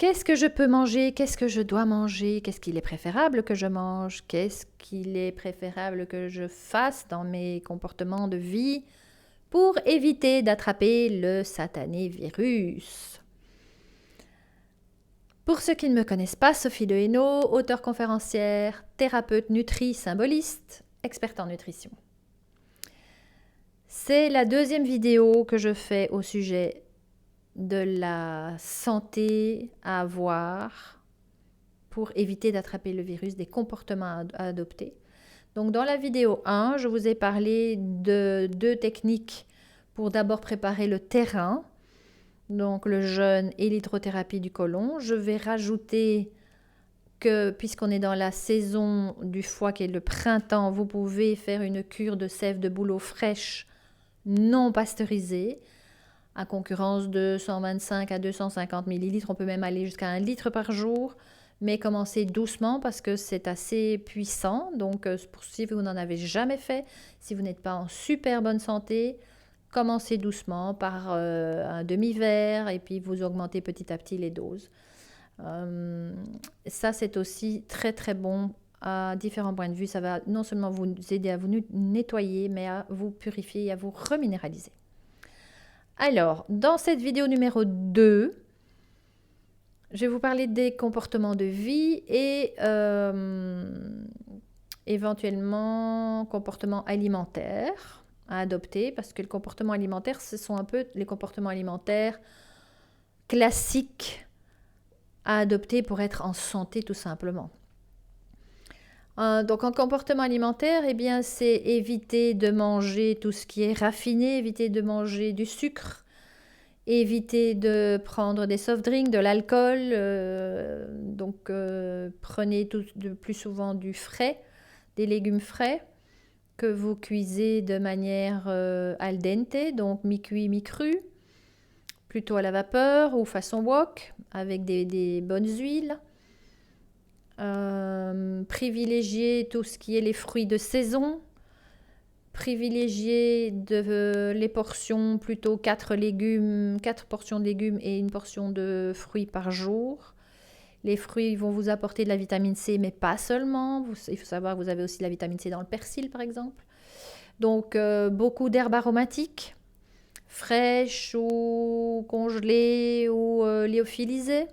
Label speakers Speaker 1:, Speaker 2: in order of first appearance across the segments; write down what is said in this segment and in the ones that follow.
Speaker 1: Qu'est-ce que je peux manger? Qu'est-ce que je dois manger? Qu'est-ce qu'il est préférable que je mange? Qu'est-ce qu'il est préférable que je fasse dans mes comportements de vie pour éviter d'attraper le satané virus? Pour ceux qui ne me connaissent pas, Sophie Lehénault, auteure conférencière, thérapeute nutri-symboliste, experte en nutrition. C'est la deuxième vidéo que je fais au sujet de la santé à avoir pour éviter d'attraper le virus, des comportements à adopter. Donc dans la vidéo 1, je vous ai parlé de 2 techniques pour d'abord préparer le terrain, donc le jeûne et l'hydrothérapie du côlon. Je vais rajouter que puisqu'on est dans la saison du foie qui est le printemps, vous pouvez faire une cure de sève de bouleau fraîche non pasteurisée à concurrence de 125 à 250 millilitres. On peut même aller jusqu'à 1 litre par jour, mais commencez doucement parce que c'est assez puissant. Donc, si vous n'en avez jamais fait, si vous n'êtes pas en super bonne santé, commencez doucement par un demi-verre et puis vous augmentez petit à petit les doses. Ça, c'est aussi très très bon à différents points de vue. Ça va non seulement vous aider à vous nettoyer, mais à vous purifier et à vous reminéraliser. Alors, dans cette vidéo numéro 2, je vais vous parler des comportements de vie et éventuellement comportements alimentaires à adopter, parce que le comportement alimentaire, ce sont un peu les comportements alimentaires classiques à adopter pour être en santé tout simplement. Donc en comportement alimentaire, eh bien, c'est éviter de manger tout ce qui est raffiné, éviter de manger du sucre, éviter de prendre des soft drinks, de l'alcool. Prenez de plus souvent du frais, des légumes frais que vous cuisez de manière al dente, donc mi-cuit, mi-cru, plutôt à la vapeur ou façon wok, avec des bonnes huiles. Privilégier tout ce qui est les fruits de saison, privilégier les portions, plutôt 4 portions de légumes et une portion de fruits par jour. Les fruits vont vous apporter de la vitamine C, mais pas seulement. Il faut savoir que vous avez aussi de la vitamine C dans le persil, par exemple. Donc, beaucoup d'herbes aromatiques, fraîches ou congelées ou lyophilisées.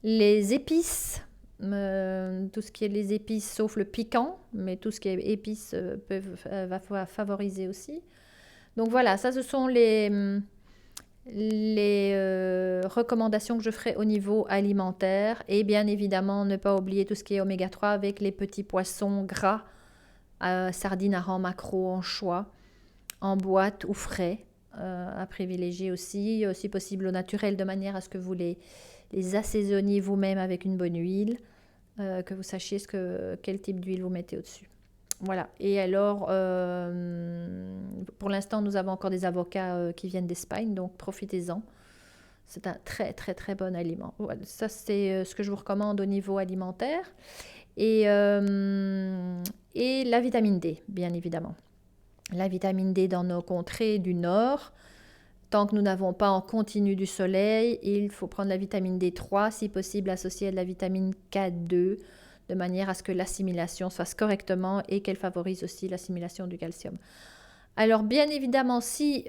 Speaker 1: Les épices, tout ce qui est les épices, sauf le piquant, mais tout ce qui est épices va favoriser aussi. Donc voilà, ça ce sont les recommandations que je ferai au niveau alimentaire. Et bien évidemment, ne pas oublier tout ce qui est oméga 3 avec les petits poissons gras, sardines, harengs, maquereaux, anchois, en boîte ou frais, à privilégier aussi, si possible au naturel, de manière à ce que vous les assaisonniez vous-même avec une bonne huile, que vous sachiez quel type d'huile vous mettez au-dessus. Voilà. Et alors, pour l'instant, nous avons encore des avocats qui viennent d'Espagne, donc profitez-en. C'est un très, très, très bon aliment. Voilà. Ça, c'est ce que je vous recommande au niveau alimentaire. Et la vitamine D, bien évidemment. La vitamine D dans nos contrées du Nord. Tant que nous n'avons pas en continu du soleil, il faut prendre la vitamine D3, si possible associée à de la vitamine K2, de manière à ce que l'assimilation se fasse correctement et qu'elle favorise aussi l'assimilation du calcium. Alors bien évidemment, si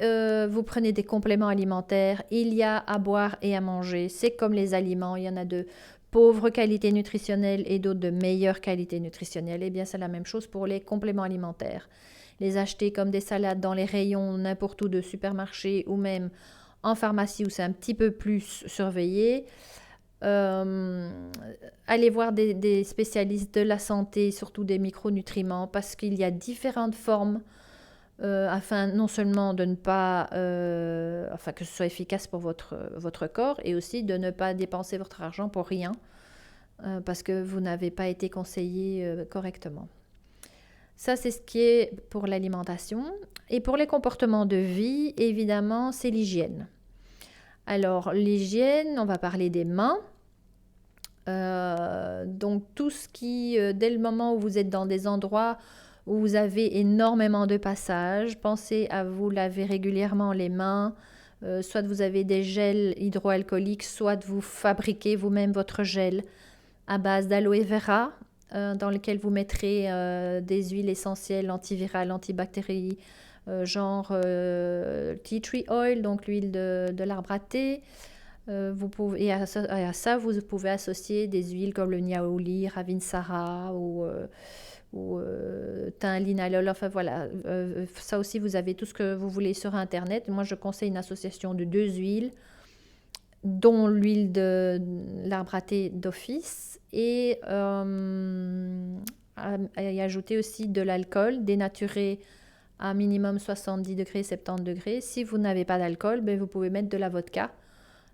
Speaker 1: vous prenez des compléments alimentaires, il y a à boire et à manger. C'est comme les aliments, il y en a de pauvre qualité nutritionnelle et d'autres de meilleure qualité nutritionnelle. Eh bien, c'est la même chose pour les compléments alimentaires. Les acheter comme des salades dans les rayons n'importe où de supermarché ou même en pharmacie où c'est un petit peu plus surveillé. Allez voir des spécialistes de la santé, surtout des micronutriments, parce qu'il y a différentes formes afin non seulement de ne pas, que ce soit efficace pour votre corps et aussi de ne pas dépenser votre argent pour rien parce que vous n'avez pas été conseillé correctement. Ça, c'est ce qui est pour l'alimentation. Et pour les comportements de vie, évidemment, c'est l'hygiène. Alors, l'hygiène, on va parler des mains. Donc, tout ce qui, dès le moment où vous êtes dans des endroits où vous avez énormément de passages, pensez à vous laver régulièrement les mains, Soit vous avez des gels hydroalcooliques, soit vous fabriquez vous-même votre gel à base d'aloe vera, dans lequel vous mettrez des huiles essentielles antivirales, antibactériennes, genre tea tree oil, donc l'huile de l'arbre à thé. Vous pouvez, et à ça, vous pouvez associer des huiles comme le niaouli, ravinsara ou thym, linalool. Enfin voilà, ça aussi, vous avez tout ce que vous voulez sur Internet. Moi, je conseille une association de 2 huiles, dont l'huile de l'arbre à thé d'office, et y ajouter aussi de l'alcool dénaturé à minimum 70 degrés, 70 degrés. Si vous n'avez pas d'alcool, ben vous pouvez mettre de la vodka.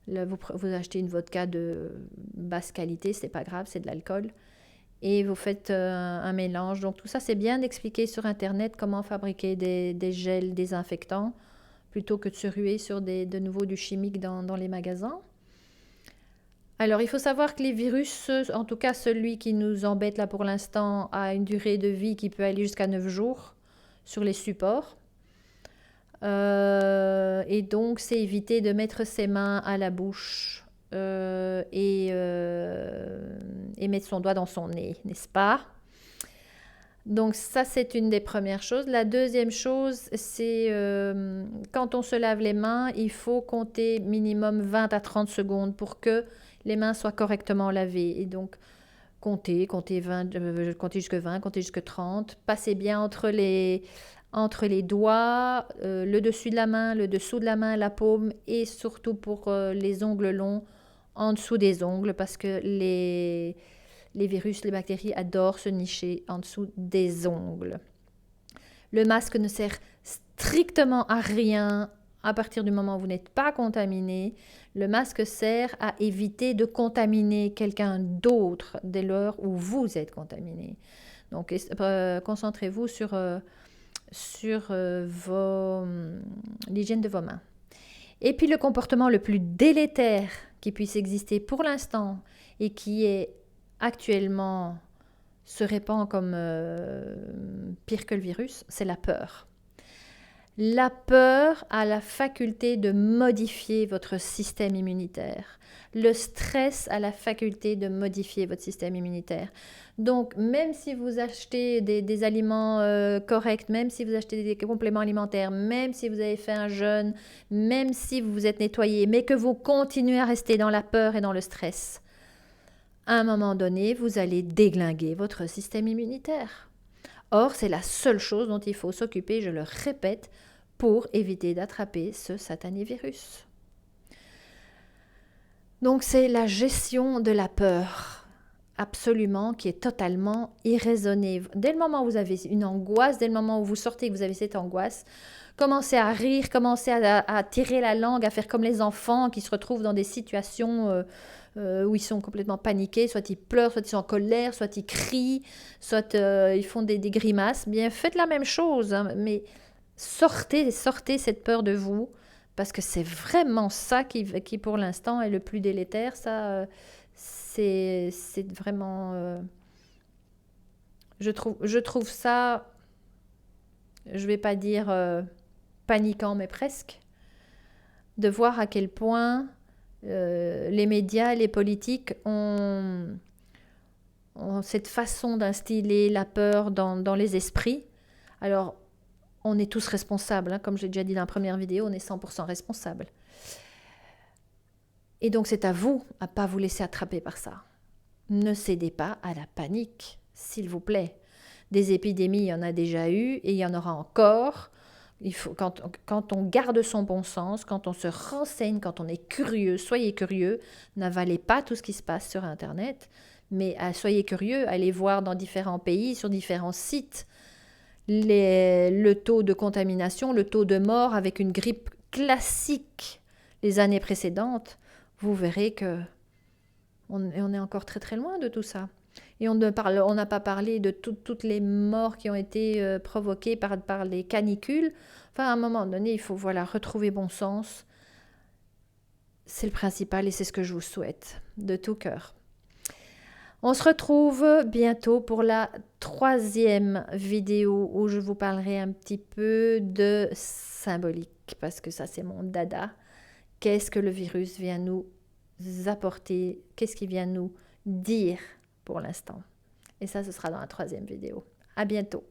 Speaker 1: Vous achetez une vodka de basse qualité, c'est pas grave, c'est de l'alcool. Et vous faites un mélange. Donc tout ça, c'est bien d'expliquer sur Internet comment fabriquer des gels désinfectants plutôt que de se ruer sur de nouveau du chimique dans les magasins. Alors, il faut savoir que les virus, en tout cas celui qui nous embête là pour l'instant, a une durée de vie qui peut aller jusqu'à 9 jours sur les supports. Et donc, c'est éviter de mettre ses mains à la bouche et mettre son doigt dans son nez, n'est-ce pas? Donc ça, c'est une des premières choses. La deuxième chose, c'est quand on se lave les mains, il faut compter minimum 20 à 30 secondes pour que les mains soient correctement lavées. Et donc, comptez 20, comptez jusque 20, comptez jusque 30. Passez bien entre les doigts, le dessus de la main, le dessous de la main, la paume, et surtout pour les ongles longs, en dessous des ongles, parce que les virus, les bactéries adorent se nicher en dessous des ongles. Le masque ne sert strictement à rien à partir du moment où vous n'êtes pas contaminé. Le masque sert à éviter de contaminer quelqu'un d'autre dès lors où vous êtes contaminé. Donc, concentrez-vous sur l'hygiène de vos mains. Et puis, le comportement le plus délétère qui puisse exister pour l'instant et qui est actuellement se répand comme pire que le virus, c'est la peur. La peur a la faculté de modifier votre système immunitaire. Le stress a la faculté de modifier votre système immunitaire. Donc, même si vous achetez des aliments corrects, même si vous achetez des compléments alimentaires, même si vous avez fait un jeûne, même si vous vous êtes nettoyé, mais que vous continuez à rester dans la peur et dans le stress, à un moment donné, vous allez déglinguer votre système immunitaire. Or, c'est la seule chose dont il faut s'occuper, je le répète, pour éviter d'attraper ce satané virus. Donc, c'est la gestion de la peur, absolument, qui est totalement irraisonnée. Dès le moment où vous avez une angoisse, dès le moment où vous sortez et que vous avez cette angoisse, commencez à rire, commencez à tirer la langue, à faire comme les enfants qui se retrouvent dans des situations où ils sont complètement paniqués, soit ils pleurent, soit ils sont en colère, soit ils crient, soit ils font des grimaces. Bien, faites la même chose, hein, mais sortez cette peur de vous, parce que c'est vraiment ça qui pour l'instant est le plus délétère. Ça, c'est vraiment... je trouve ça, je vais pas dire paniquant, mais presque, de voir à quel point les médias, les politiques ont cette façon d'instiller la peur dans les esprits. Alors, on est tous responsables, hein, comme j'ai déjà dit dans la première vidéo, on est 100% responsables. Et donc, c'est à vous à ne pas vous laisser attraper par ça. Ne cédez pas à la panique, s'il vous plaît. Des épidémies, il y en a déjà eu et il y en aura encore. Il faut, quand on garde son bon sens, quand on se renseigne, quand on est curieux, soyez curieux, n'avalez pas tout ce qui se passe sur Internet, mais soyez curieux, allez voir dans différents pays, sur différents sites, le taux de contamination, le taux de mort avec une grippe classique les années précédentes. Vous verrez que on est encore très très loin de tout ça. Et on n'a pas parlé de toutes les morts qui ont été provoquées par les canicules. Enfin, à un moment donné, il faut retrouver bon sens. C'est le principal et c'est ce que je vous souhaite de tout cœur. On se retrouve bientôt pour la 3e vidéo où je vous parlerai un petit peu de symbolique, parce que ça, c'est mon dada. qu'est-ce que le virus vient nous apporter, qu'est-ce qu'il vient nous dire pour l'instant. Et ça, ce sera dans la 3e vidéo. À bientôt.